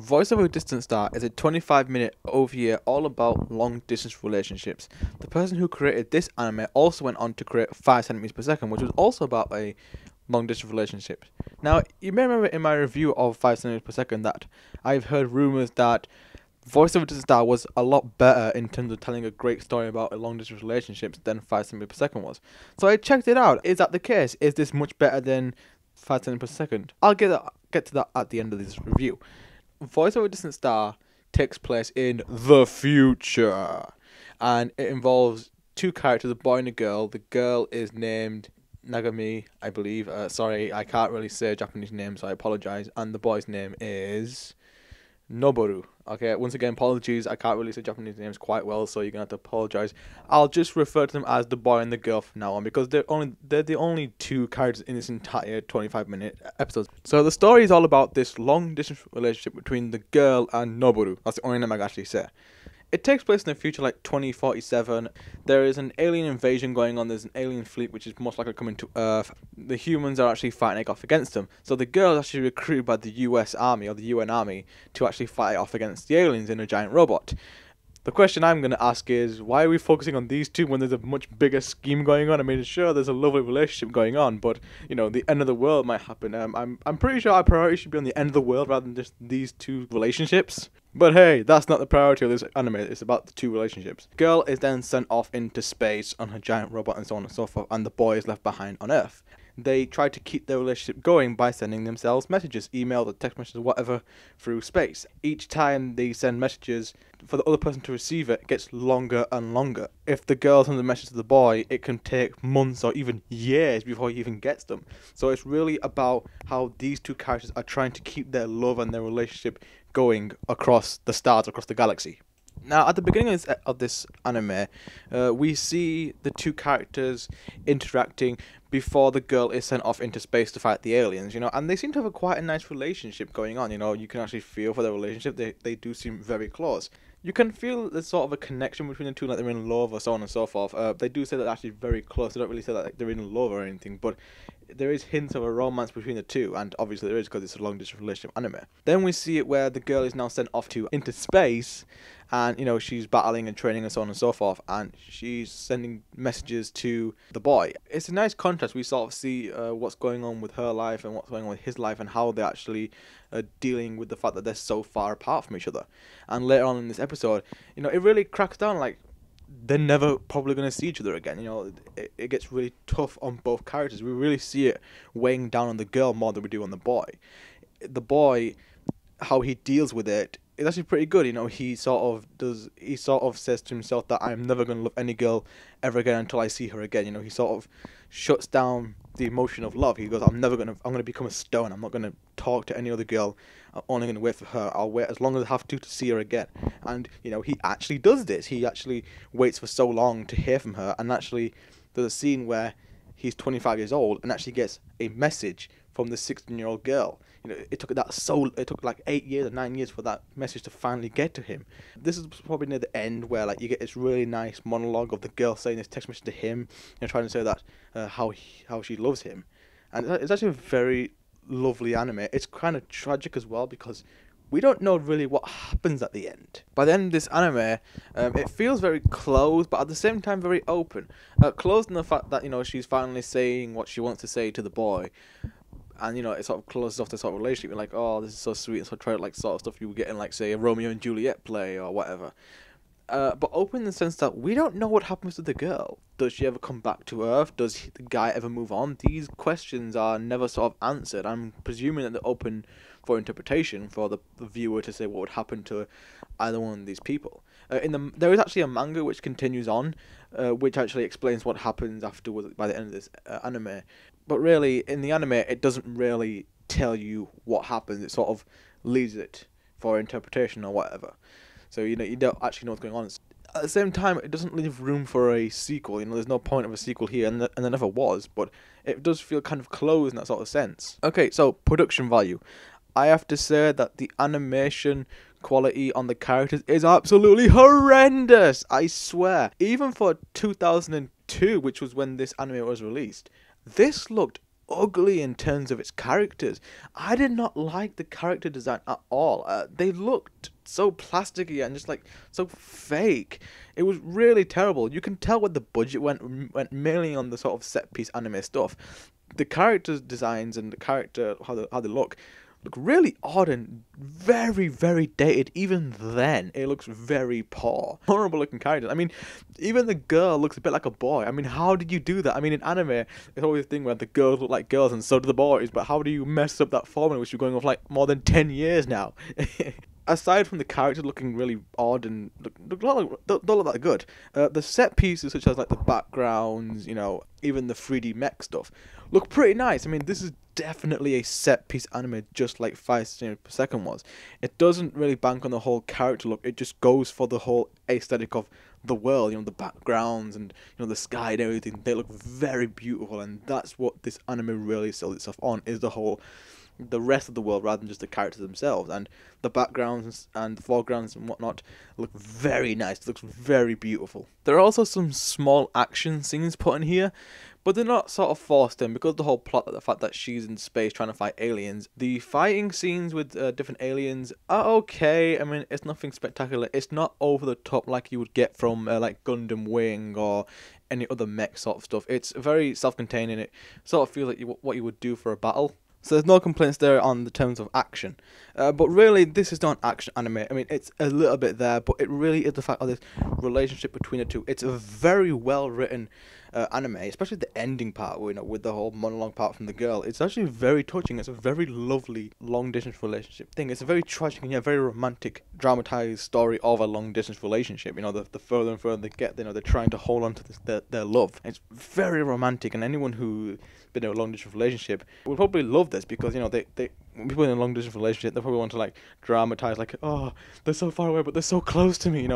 Voice of a Distant Star is a 25-minute OVA all about long-distance relationships. The person who created this anime also went on to create 5 centimeters per second, which was also about a long-distance relationship. Now, you may remember in my review of 5 centimeters per second that I've heard rumors that Voice of a Distant Star was a lot better in terms of telling a great story about a long-distance relationships than 5 centimeters per second was. So I checked it out. Is that the case? Is this much better than 5 centimeters per second? I'll get to that at the end of this review. Voice of a Distant Star takes place in the future, and it involves two characters, a boy and a girl. The girl is named Nagami, I believe. Sorry, I can't really say Japanese names, so I apologize. And the boy's name is Noboru. Okay, once again, apologies. I can't really say Japanese names quite well, so you're gonna have to apologize. I'll just refer to them as the boy and the girl from now on because they're the only two characters in this entire 25-minute episode. So the story is all about this long distance relationship between the girl and Noboru. That's the only name I can actually say. It takes place in the future, like 2047. There is an alien invasion going on. There's an alien fleet which is most likely coming to Earth. The humans are actually fighting off against them. So the girl is actually recruited by the US Army or the UN Army to actually fight off against the aliens in a giant robot. The question I'm going to ask is, why are we focusing on these two when there's a much bigger scheme going on? I mean, sure, there's a lovely relationship going on, but, you know, the end of the world might happen. I'm pretty sure our priority should be on the end of the world rather than just these two relationships. But hey, that's not the priority of this anime. It's about the two relationships. Girl is then sent off into space on her giant robot and so on and so forth, and the boy is left behind on Earth. They try to keep their relationship going by sending themselves messages, email, or text messages, whatever, through space. Each time they send messages, for the other person to receive it, gets longer and longer. If the girl sends a message to the boy, it can take months or even years before he even gets them. So it's really about how these two characters are trying to keep their love and their relationship going across the stars, across the galaxy. Now, at the beginning of this anime, we see the two characters interacting before the girl is sent off into space to fight the aliens, you know, and they seem to have quite a nice relationship going on, you know. You can actually feel for their relationship. They do seem very close. You can feel there's sort of a connection between the two, like they're in love or so on and so forth. They do say that they're actually very close. They don't really say that like, they're in love or anything, but there is hints of a romance between the two, and obviously there is because it's a long-distance relationship anime. Then we see it where the girl is now sent off into space, and, you know, she's battling and training and so on and so forth, and she's sending messages to the boy. It's a nice contrast. We sort of see what's going on with her life and what's going on with his life and how they're actually dealing with the fact that they're so far apart from each other. And later on in this episode, you know, it really cracks down, like, they're never probably going to see each other again. You know, it gets really tough on both characters. We really see it weighing down on the girl more than we do on the boy. The boy, how he deals with it, is actually pretty good. You know, he sort of says to himself that I'm never going to love any girl ever again until I see her again. You know, he sort of shuts down the emotion of love. He goes, I'm going to become a stone. I'm not going to talk to any other girl. I'm only going to wait for her. I'll wait as long as I have to see her again. And, you know, he actually does this. He actually waits for so long to hear from her. And actually, there's a scene where he's 25 years old and actually gets a message from the 16-year-old girl. You know, it took like 8 years or 9 years for that message to finally get to him. This is probably near the end where, like, you get this really nice monologue of the girl saying this text message to him, you know, trying to say that how she loves him, and it's actually a very lovely anime. It's kind of tragic as well because we don't know really what happens at the end. By the end of this anime, it feels very closed, but at the same time very open. Closed in the fact that, you know, she's finally saying what she wants to say to the boy. And, you know, it sort of closes off the sort of relationship. You're like, oh, this is so sweet. And so try like sort of stuff you would get in, like, say, a Romeo and Juliet play or whatever. But open in the sense that we don't know what happens to the girl. Does she ever come back to Earth? Does the guy ever move on? These questions are never sort of answered. I'm presuming that they're open for interpretation for the viewer to say what would happen to either one of these people. There is actually a manga which continues on, which actually explains what happens afterwards by the end of this anime. But really, in the anime, it doesn't really tell you what happens. It sort of leaves it for interpretation or whatever. So, you know, you don't actually know what's going on. At the same time, it doesn't leave room for a sequel. You know, there's no point of a sequel here, and there never was. But it does feel kind of closed in that sort of sense. Okay, so production value. I have to say that the animation quality on the characters is absolutely horrendous. I swear. Even for 2002, which was when this anime was released, this looked ugly in terms of its characters. I did not like the character design at all. They looked so plasticky and just like so fake. It was really terrible. You can tell where the budget went mainly on the sort of set piece anime stuff. The character designs and the character how they look really odd and very, very dated. Even then, it looks very poor. Horrible looking characters. I mean, even the girl looks a bit like a boy. I mean, how did you do that? I mean, in anime, it's always a thing where the girls look like girls and so do the boys, but how do you mess up that formula which you're going off like more than 10 years now? Aside from the characters looking really odd and don't look that good, the set pieces such as like the backgrounds, even the 3D mech stuff, look pretty nice. I mean, this is definitely a set piece anime, just like 5 cm per second was. It doesn't really bank on the whole character look. It just goes for the whole aesthetic of the world. The backgrounds and the sky and everything. They look very beautiful, and that's what this anime really sells itself on, is the rest of the world rather than just the characters themselves. And the backgrounds and the foregrounds and whatnot look very nice. It looks very beautiful. There are also some small action scenes put in here, but they're not sort of forced in because of the whole plot, the fact that she's in space trying to fight aliens. The fighting scenes with different aliens are okay. I mean, it's nothing spectacular. It's not over the top like you would get from like Gundam Wing or any other mech sort of stuff. It's very self-contained, and it sort of feels like what you would do for a battle. So there's no complaints there on the terms of action. But really, this is not an action anime. I mean, it's a little bit there, but it really is the fact of this relationship between the two. It's a very well written anime, especially the ending part, with the whole monologue part from the girl. It's actually very touching. It's a very lovely long distance relationship thing. It's a very tragic and yet very romantic, dramatized story of a long distance relationship. The further and further they get, they're trying to hold on to their love. It's very romantic, and anyone who been in a long distance relationship will probably love this, because they people in a long distance relationship, they probably want to like dramatize, like, oh, they're so far away but they're so close to me,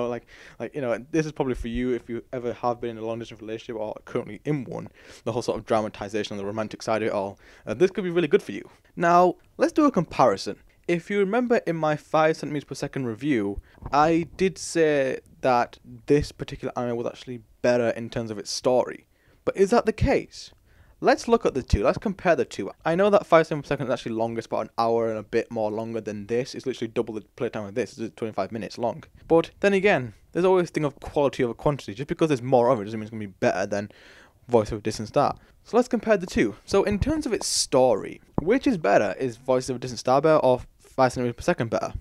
this is probably for you if you ever have been in a long distance relationship or currently in one. The whole sort of dramatization on the romantic side of it all, this could be really good for you. Now let's do a comparison. If you remember in my 5 cm per second review, I did say that this particular anime was actually better in terms of its story, but is that the case? Let's look at the two. Let's compare the two. I know that 5 cm per second is actually longer. It's about an hour and a bit more longer than this. It's literally double the playtime of this. It's 25 minutes long. But then again, there's always a thing of quality over quantity. Just because there's more of it doesn't mean it's going to be better than Voice of a Distant Star. So let's compare the two. So in terms of its story, which is better? Is Voice of a Distant Star better or 5 cm per second better?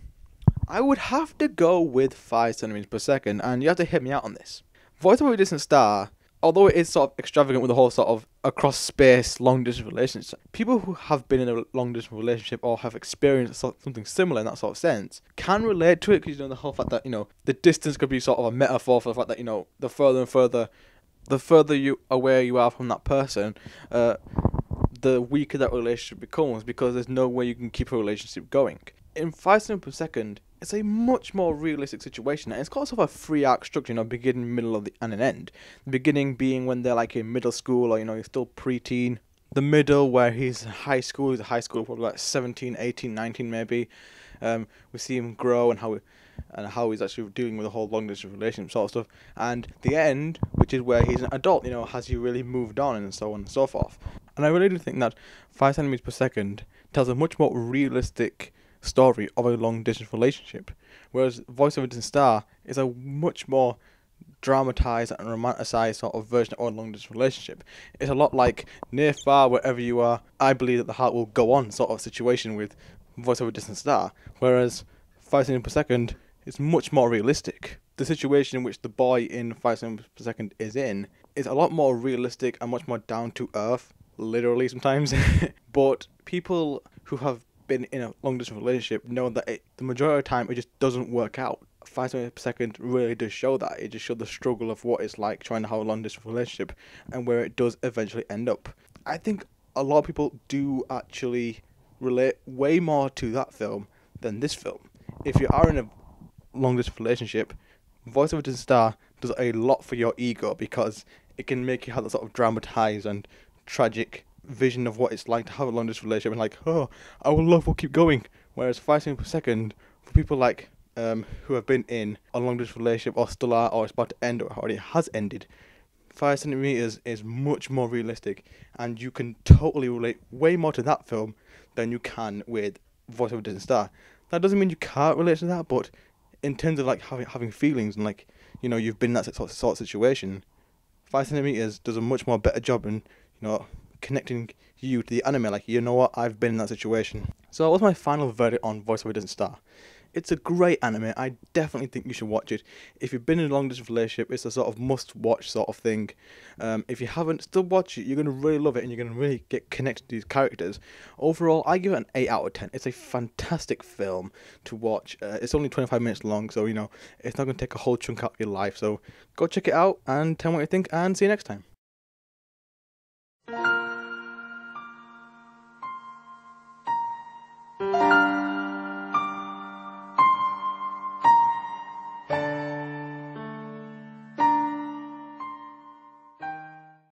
I would have to go with 5 cm per second, and you have to hit me out on this. Voice of a Distant Star, although it is sort of extravagant with the whole sort of across space long distance relationship, people who have been in a long distance relationship or have experienced something similar in that sort of sense can relate to it, because the whole fact that the distance could be sort of a metaphor for the fact that the further and further, the further you away you are from that person, the weaker that relationship becomes, because there's no way you can keep a relationship going. In 5 cm per second, it's a much more realistic situation, and it's got sort of a 3-arc structure, beginning, middle, and an end. The beginning being when they're like in middle school, or you're still preteen. The middle, where he's in high school, probably like 17, 18, 19 maybe. We see him grow and how he's actually dealing with the whole long distance relationship sort of stuff. And the end, which is where he's an adult, has he really moved on, and so on and so forth. And I really do think that 5 cm per second tells a much more realistic story of a long distance relationship, whereas Voice of a Distant Star is a much more dramatized and romanticized sort of version of a long distance relationship. It's a lot like near, far, wherever you are, I believe that the heart will go on sort of situation with Voice of a Distant Star, whereas 5 cm per second is much more realistic. The situation in which the boy in 5 cm per second is in is a lot more realistic and much more down to earth, literally sometimes. But people who have been in a long distance relationship know that the majority of the time it just doesn't work out. 5 cm per second really does show that. It just shows the struggle of what it's like trying to have a long distance relationship and where it does eventually end up. I think a lot of people do actually relate way more to that film than this film. If you are in a long distance relationship, Voice of a Distant Star does a lot for your ego, because it can make you have that sort of dramatized and tragic vision of what it's like to have a long distance relationship, and like, oh, our love will keep going. Whereas 5 cm per second, for people like who have been in a long distance relationship or still are, or it's about to end, or already has ended, 5 centimeters is much more realistic, and you can totally relate way more to that film than you can with Voice of a Distant Star. That doesn't mean you can't relate to that, but in terms of like having feelings and like you've been in that sort of situation, 5 centimeters does a much more better job in connecting you to the anime. Like, you know what, I've been in that situation. So what's my final verdict on Voice of a Distant Star? It's a great anime. I definitely think you should watch it. If you've been in a long distance relationship, it's a sort of must-watch sort of thing. If you haven't, still watch it. You're going to really love it, and you're going to really get connected to these characters. Overall, I give it an 8 out of 10. It's a fantastic film to watch. It's only 25 minutes long, so, it's not going to take a whole chunk out of your life. So go check it out and tell me what you think, and see you next time.